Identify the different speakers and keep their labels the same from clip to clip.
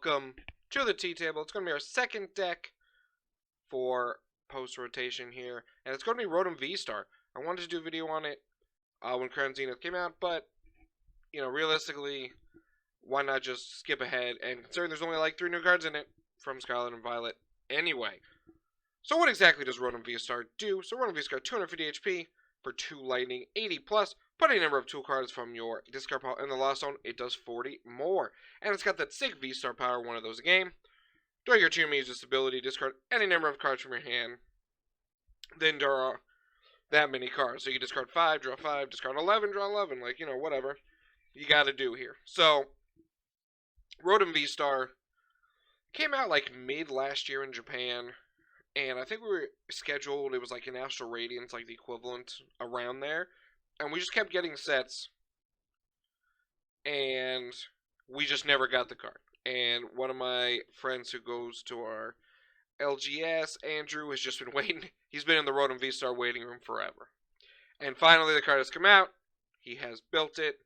Speaker 1: welcome to the tea table. It's going to be our second deck for post-rotation here, and it's going to be Rotom VSTAR. I wanted to do a video on it when Crown Zenith came out, but, you know, realistically, why not just skip ahead, and considering there's only like 3 new cards in it from Scarlet and Violet anyway. So what exactly does Rotom VSTAR do? So Rotom VSTAR 250 HP for 2 lightning, 80 plus. Put a number of tool cards from your discard pile in the lost zone, it does 40 more. And it's got that sick V-Star power, one of those a game. During your turn, use this ability, discard any number of cards from your hand. Then draw that many cards. So you discard 5, draw 5, discard 11, draw 11. Like, you know, whatever you gotta do here. So, Rotom VSTAR came out like mid last year in Japan. And I think we were scheduled, it was like an Astral Radiance, like the equivalent around there. And we just kept getting sets. And we just never got the card. And one of my friends who goes to our LGS, Andrew, has just been waiting. He's been in the Rotom VSTAR waiting room forever. And finally the card has come out. He has built it.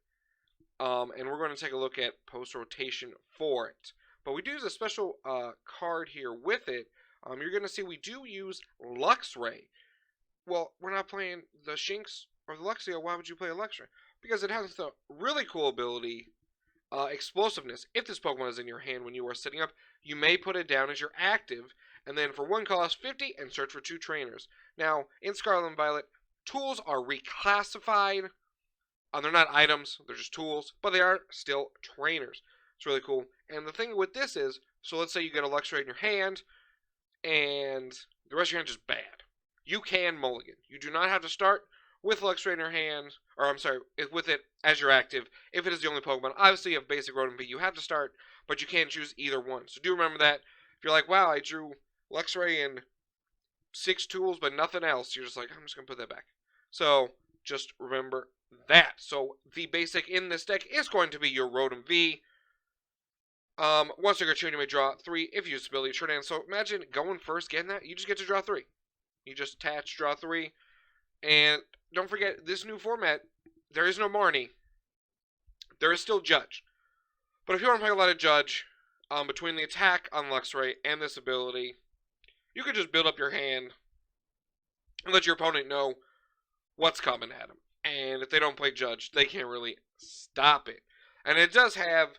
Speaker 1: And we're going to take a look at post-rotation for it. But we do use a special card here with it. You're going to see we do use Luxray. Well, we're not playing the Shinx or the Luxray. Why would you play a Luxray? Because it has the really cool ability, Explosiveness. If this Pokemon is in your hand when you are setting up, you may put it down as your active, and then for 1 cost 50 and search for 2 trainers. Now, in Scarlet and Violet, tools are reclassified. They're not items, they're just tools, but they are still trainers. It's really cool. And the thing with this is, so let's say you get a Luxray in your hand, and the rest of your hand is just bad. You can mulligan. You do not have to start with Luxray in your hand, or I'm sorry, with it as your active, if it is the only Pokemon. Obviously, you have basic Rotom V, you have to start, but you can choose either one. So do remember that. If you're like, wow, I drew Luxray and 6 tools, but nothing else, you're just like, I'm just going to put that back. So just remember that. So the basic in this deck is going to be your Rotom V. Once you get your turn, you may draw 3 if you use ability turn in. So imagine going first, getting that, you just get to draw 3. You just attach, draw 3. And don't forget, this new format, there is no Marnie. There is still Judge. But if you want to play a lot of Judge, between the attack on Luxray and this ability, you can just build up your hand and let your opponent know what's coming at them. And if they don't play Judge, they can't really stop it. And it does have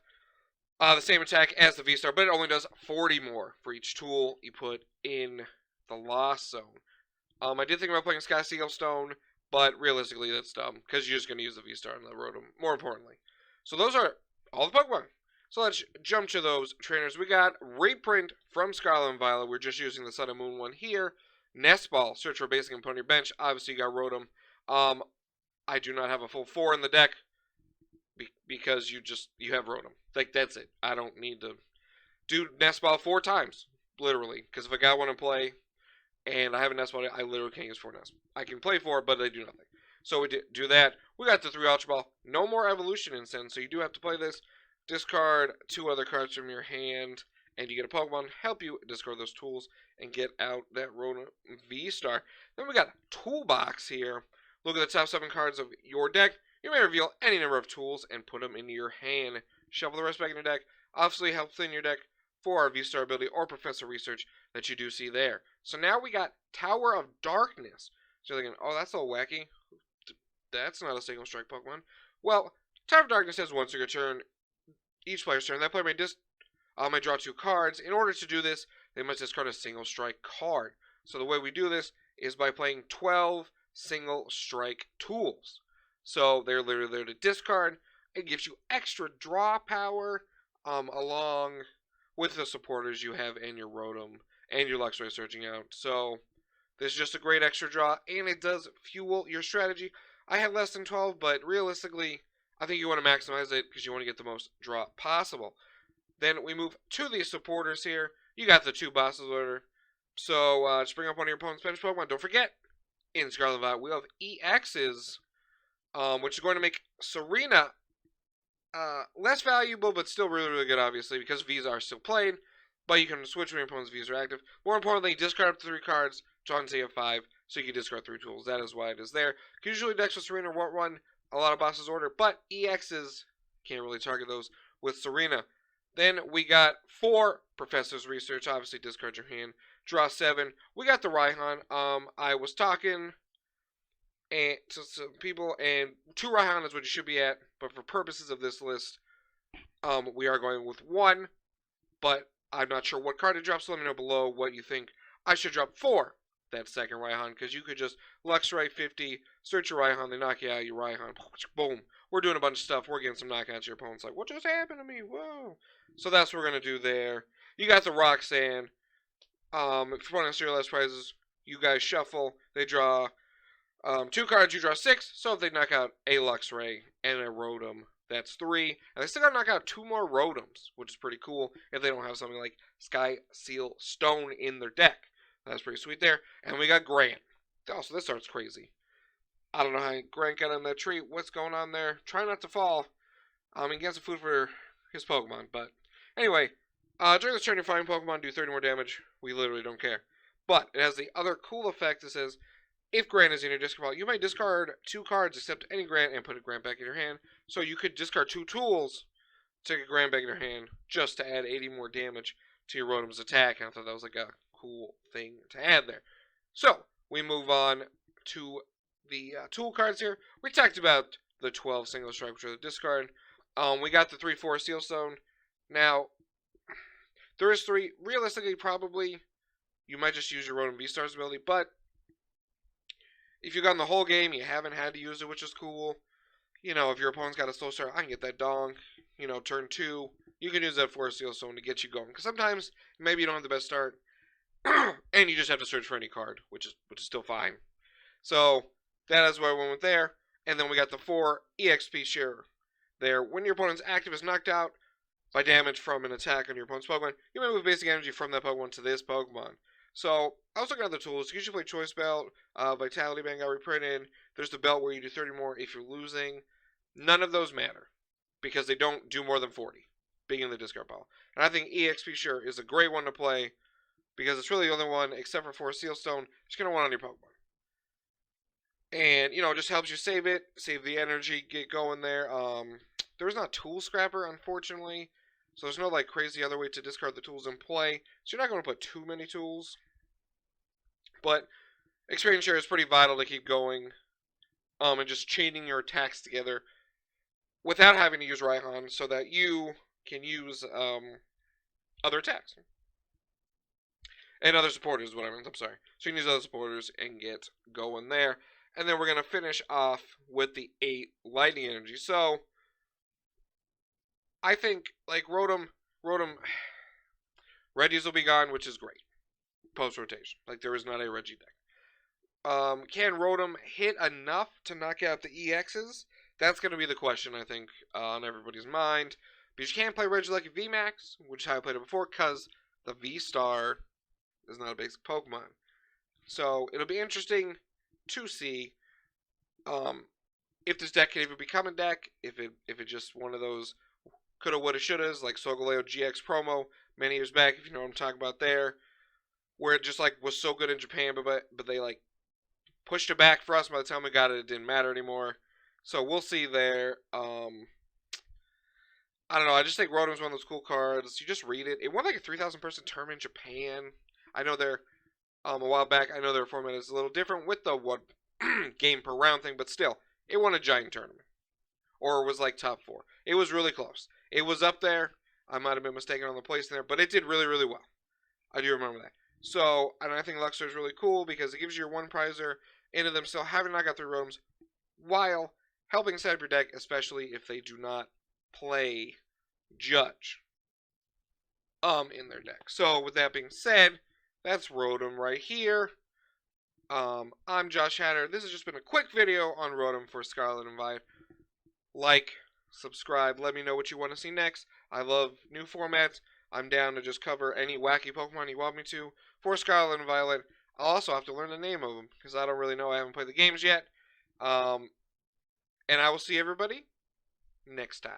Speaker 1: the same attack as the VSTAR, but it only does 40 more for each tool you put in the Lost Zone. I did think about playing Sky Seal Stone, but realistically that's dumb, because you're just going to use the VSTAR and the Rotom, more importantly. So those are all the Pokemon. So let's jump to those trainers. We got Reprint from Scarlet and Violet. We're just using the Sun and Moon one here. Nest Ball, search for a basic and put on your bench. Obviously you got Rotom. I do not have a full 4 in the deck, because you have Rotom. Like, that's it. I don't need to do Nest Ball 4 times, literally. Because if I got one in play, and I have a Nest Ball, I literally can't use 4 Nest. I can play 4, but they do nothing. So we do that. We got the 3 Ultra Ball. No more Evolution Incense, so you do have to play this. Discard 2 other cards from your hand, and you get a Pokemon. Help you discard those tools and get out that Rotom VSTAR. Then we got Toolbox here. Look at the top 7 cards of your deck. You may reveal any number of tools and put them into your hand. Shuffle the rest back in your deck. Obviously help thin your deck for our VSTAR ability or Professor Research that you do see there. So now we got Tower of Darkness. So you're thinking, oh, that's a little wacky. That's not a single strike Pokemon. Well, Tower of Darkness has once your turn, each player's turn. That player may draw 2 cards. In order to do this, they must discard a single strike card. So the way we do this is by playing 12 single strike tools. So they're literally there to discard. It gives you extra draw power along with the supporters you have and your Rotom and your Luxray searching out. So this is just a great extra draw, and it does fuel your strategy. I have less than 12, but realistically, I think you want to maximize it because you want to get the most draw possible. Then we move to the supporters here. You got the 2 bosses order. So just bring up one of your opponent's bench Pokemon. Don't forget, in Scarlet Violet, we have EXs, which is going to make Serena less valuable, but still really, really good, obviously, because V's are still played. But you can switch when your opponent's V's are active. More importantly, discard up to 3 cards, draw until you have 5, so you can discard 3 tools. That is why it is there. Usually decks with Serena won't run a lot of bosses order, but EXs can't really target those with Serena. Then we got 4 Professor's Research. Obviously, discard your hand. Draw 7. We got the Raihan. I was talking to some people, and 2 Raihan is what you should be at. But for purposes of this list, we are going with 1. But I'm not sure what card to drop, so let me know below what you think I should drop for that second Raihan, because you could just Luxray 50, search your Raihan, they knock you out, your Raihan, boom. We're doing a bunch of stuff. We're getting some knockouts. Your opponent's like, what just happened to me? Whoa. So that's what we're going to do there. You got the Roxanne. If your opponent has your last prizes, you guys shuffle. They draw 2 cards. You draw 6. So if they knock out a Luxray and a Rotom, that's 3. And they still got to knock out 2 more Rotoms, which is pretty cool if they don't have something like Sky Seal Stone in their deck. That's pretty sweet there. And we got Grant. Oh, so this starts crazy. I don't know how Grant got on that tree. What's going on there? Try not to fall. He gets some food for his Pokemon. But anyway, during this turn, your fighting Pokemon do 30 more damage. We literally don't care. But it has the other cool effect that says, if Grant is in your discard pile, you may discard 2 cards except any Grant and put a Grant back in your hand. So you could discard 2 tools, take a Grant back in your hand, just to add 80 more damage to your Rotom's attack. And I thought that was like a cool thing to add there. So we move on to the tool cards here. We talked about the 12 single strike, which are the discard. We got the 3/4 Seal Stone. Now, there is 3. Realistically, probably, you might just use your Rotom VSTAR's ability, but if you've gone the whole game, you haven't had to use it, which is cool. You know, if your opponent's got a slow start, I can get that Donk. You know, turn 2, you can use that 4 Seal Stone to get you going. Because sometimes, maybe you don't have the best start, and you just have to search for any card, which is still fine. So that is why I went with there. And then we got the 4 EXP share there. When your opponent's active is knocked out by damage from an attack on your opponent's Pokemon, you may move basic energy from that Pokemon to this Pokemon. So I was looking at the tools. You usually play Choice Belt, Vitality Band got reprinted. There's the belt where you do 30 more if you're losing. None of those matter because they don't do more than 40, being in the discard pile. And I think EXP share is a great one to play because it's really the only one, except for 4 Seal Stone, you're going to want on your Pokemon. And, you know, it just helps you save it, save the energy, get going there. There's not Tool Scrapper, unfortunately. So there's no, like, crazy other way to discard the tools in play. So you're not going to put too many tools. But Experience Share is pretty vital to keep going. And just chaining your attacks together without having to use Raihan so that you can use other attacks. And other supporters is what I meant, I'm sorry. So you can use other supporters and get going there. And then we're going to finish off with the 8 Lightning Energy. So I think, like, Rotom, Reggies will be gone, which is great. Post-rotation. Like, there is not a Reggie deck. Can Rotom hit enough to knock out the EXs? That's going to be the question, I think, on everybody's mind. Because you can't play Reggie like a VMAX, which is how I played it before, because the V-Star is not a basic Pokemon. So, it'll be interesting to see if this deck can even become a deck, if it just one of those coulda, woulda, shouldas, like Solgaleo GX promo many years back, if you know what I'm talking about there, where it just, like, was so good in Japan, but they, like, pushed it back for us. By the time we got it, it didn't matter anymore. So we'll see there. I don't know. I just think Rotom's one of those cool cards. You just read it. It won like a 3,000 person tournament in Japan. I know they're a while back. I know their format is a little different with the 1 game per round thing, but still, it won a giant tournament, or it was like top 4. It was really close. It was up there. I might have been mistaken on the place there, but it did really, really well. I do remember that. So, and I think Luxray is really cool because it gives you your 1 prizer into them still having knocked out 3 Rotoms while helping set up your deck, especially if they do not play Judge in their deck. So, with that being said, that's Rotom right here. I'm Josh Hatter. This has just been a quick video on Rotom for Scarlet and Violet. Like, subscribe, let me know what you want to see next. I love new formats. I'm down to just cover any wacky Pokemon you want me to for Scarlet and Violet. I'll also have to learn the name of them because I don't really know. I haven't played the games yet. And I will see everybody next time.